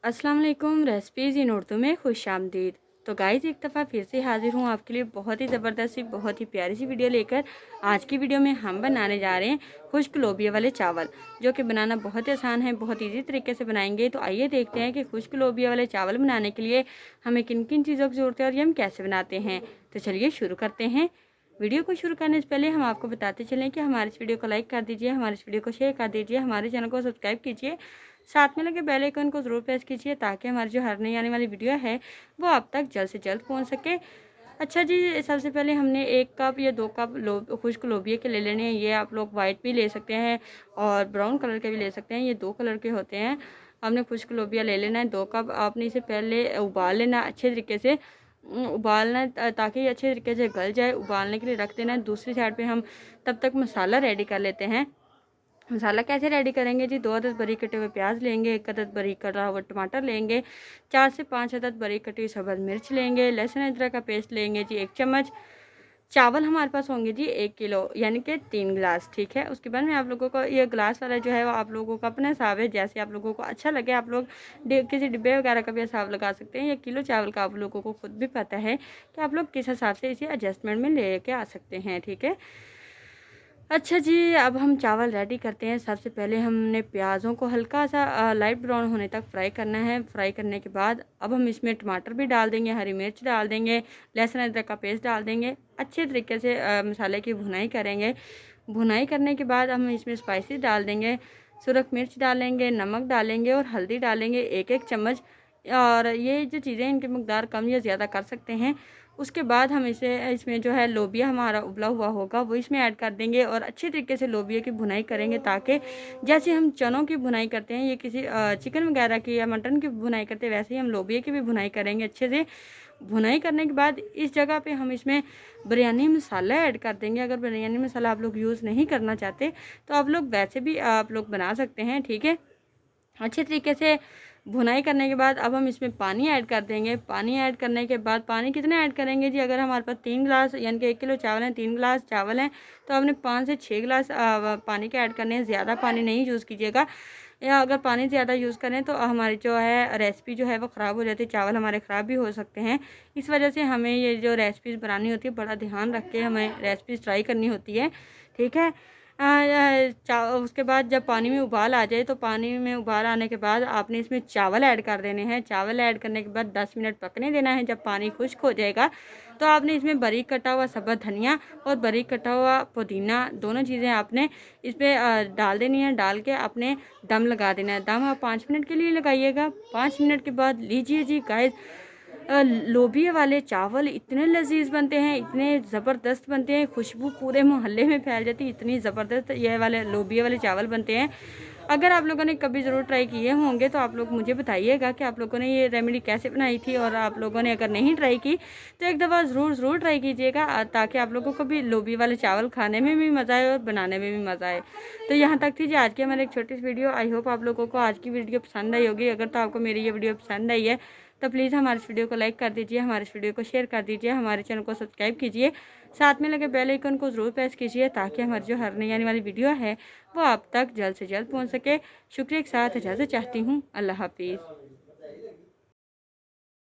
अस्सलाम वालेकुम। रेसिपीज़ इन उर्दू में खुशामदीद। तो गाइस, एक दफ़ा फिर से हाज़िर हूँ आपके लिए बहुत ही ज़बरदस्त सी बहुत ही प्यारी सी वीडियो लेकर। आज की वीडियो में हम बनाने जा रहे हैं खुश्क लोबिया वाले चावल, जो कि बनाना बहुत ही आसान है, बहुत ईजी तरीके से बनाएंगे। तो आइए देखते हैं कि खुश्क लोबिया वाले चावल बनाने के लिए हमें किन किन चीज़ों की ज़रूरत है और ये हम कैसे बनाते हैं। तो चलिए शुरू करते हैं। वीडियो को शुरू करने से पहले हम आपको बताते चलें कि हमारे इस वीडियो को लाइक कर दीजिए, हमारे इस वीडियो को शेयर कर दीजिए, हमारे चैनल को सब्सक्राइब कीजिए, साथ में लगे बेल आइकन को ज़रूर प्रेस कीजिए ताकि हमारी जो हर नई आने वाली वीडियो है वो आप तक जल्द से जल्द पहुंच सके। अच्छा जी, सबसे पहले हमने 1 कप या 2 कप खुश्क लोबिया के ले लेने हैं। ये आप लोग वाइट भी ले सकते हैं और ब्राउन कलर के भी ले सकते हैं, ये 2 कलर के होते हैं। हमने खुश्क लोबिया ले लेना है 2 कप। आपने इसे पहले उबाल लेना अच्छे तरीके से, उबालना है ताकि ये अच्छे तरीके से गल जाए। उबालने के लिए रख देना है। दूसरी साइड पे हम तब तक मसाला रेडी कर लेते हैं। मसाला कैसे रेडी करेंगे जी, 2 अदद बारीक कटे हुए प्याज लेंगे, 1 अदद बारीक कटा हुआ टमाटर लेंगे, 4 से 5 अदद बारीक कटी हुई सब्ज़ मिर्च लेंगे, लहसुन अदरक का पेस्ट लेंगे जी 1 चम्मच। चावल हमारे पास होंगे जी 1 किलो, यानी कि 3 गिलास, ठीक है। उसके बाद में आप लोगों को ये गिलास वाला जो है वो आप लोगों का अपना हिसाब है, जैसे आप लोगों को अच्छा लगे आप लोग किसी डिब्बे वगैरह का भी हिसाब लगा सकते हैं। या किलो चावल का आप लोगों को खुद भी पता है कि आप लोग किस हिसाब से इसे एडजस्टमेंट में ले के आ सकते हैं, ठीक है। अच्छा जी, अब हम चावल रेडी करते हैं। सबसे पहले हमने प्याज़ों को हल्का सा लाइट ब्राउन होने तक फ्राई करना है। फ्राई करने के बाद अब हम इसमें टमाटर भी डाल देंगे, हरी मिर्च डाल देंगे, लहसुन अदरक का पेस्ट डाल देंगे। अच्छे तरीके से मसाले की भुनाई करेंगे। भुनाई करने के बाद हम इसमें स्पाइसेस डाल देंगे, सुरख मिर्च डालेंगे, नमक डालेंगे और हल्दी डालेंगे 1-1 चम्मच। और ये जो चीज़ें इनकी मकदार कम या ज़्यादा कर सकते हैं। उसके बाद हम इसमें जो है लोबिया हमारा उबला हुआ होगा वो इसमें ऐड कर देंगे और अच्छे तरीके से लोबिया की भुनाई करेंगे, ताकि जैसे हम चनों की भुनाई करते हैं, ये किसी चिकन वगैरह की या मटन की भुनाई करते हैं, वैसे ही हम लोबिया की भी भुनाई करेंगे अच्छे से। भुनाई करने के बाद इस जगह पे हम इसमें बिरयानी मसाला ऐड कर देंगे। अगर बिरयानी मसाला आप लोग यूज़ नहीं करना चाहते तो आप लोग वैसे भी आप लोग बना सकते हैं, ठीक है। अच्छे तरीके से भुनाई करने के बाद अब हम इसमें पानी ऐड कर देंगे। पानी ऐड करने के बाद पानी कितना ऐड करेंगे जी, अगर हमारे पास 3 गिलास यानी कि 1 किलो चावल हैं, 3 गिलास चावल हैं, तो हमने 5 से 6 गिलास पानी के ऐड करने हैं। ज़्यादा पानी नहीं यूज़ कीजिएगा, या अगर पानी ज़्यादा यूज़ करें तो हमारी जो है रेसिपी जो है वो ख़राब हो जाती है, चावल हमारे ख़राब भी हो सकते हैं। इस वजह से हमें ये जो रेसिपीज़ बनानी होती है बड़ा ध्यान रख के हमें रेसिपीज़ ट्राई करनी होती है, ठीक है। उसके बाद जब पानी में उबाल आ जाए तो पानी में उबाल आने के बाद आपने इसमें चावल ऐड कर देने हैं। चावल ऐड करने के बाद 10 मिनट पकने देना है। जब पानी खुश्क हो जाएगा तो आपने इसमें बारीक कटा हुआ सब्ज़ धनिया और बारीक कटा हुआ पुदीना, दोनों चीज़ें आपने इसमें डाल देनी है। डाल के आपने दम लगा देना है। दम आप 5 मिनट के लिए लगाइएगा। 5 मिनट के बाद लीजिए जी गाइस, लोबिया वाले चावल इतने लजीज बनते हैं, इतने ज़बरदस्त बनते हैं, खुशबू पूरे मोहल्ले में फैल जाती है, इतनी ज़बरदस्त ये वाले लोबिया वाले चावल बनते हैं। अगर आप लोगों ने कभी ज़रूर ट्राई किए होंगे तो आप लोग मुझे बताइएगा कि आप लोगों ने ये रेमेडी कैसे बनाई थी। और आप लोगों ने अगर नहीं ट्राई की तो एक दफ़ा ज़रूर ट्राई कीजिएगा, ताकि आप लोगों को भी लोबिया वाले चावल खाने में भी मज़ा आए और बनाने में भी मज़ा आए। तो यहाँ तक थी जी आज की हमारी एक छोटी सी वीडियो। आई होप आप लोगों को आज की वीडियो पसंद आई होगी। अगर तो आपको मेरी ये वीडियो पसंद आई है तो प्लीज़ हमारे इस वीडियो को लाइक कर दीजिए, हमारे इस वीडियो को शेयर कर दीजिए, हमारे चैनल को सब्सक्राइब कीजिए, साथ में लगे बेल आइकन को ज़रूर प्रेस कीजिए ताकि हमारी जो हर नई आने वाली वीडियो है वो आप तक जल्द से जल्द पहुंच सके। शुक्रिया के साथ इजाज़त चाहती हूँ। अल्लाह हाफिज़।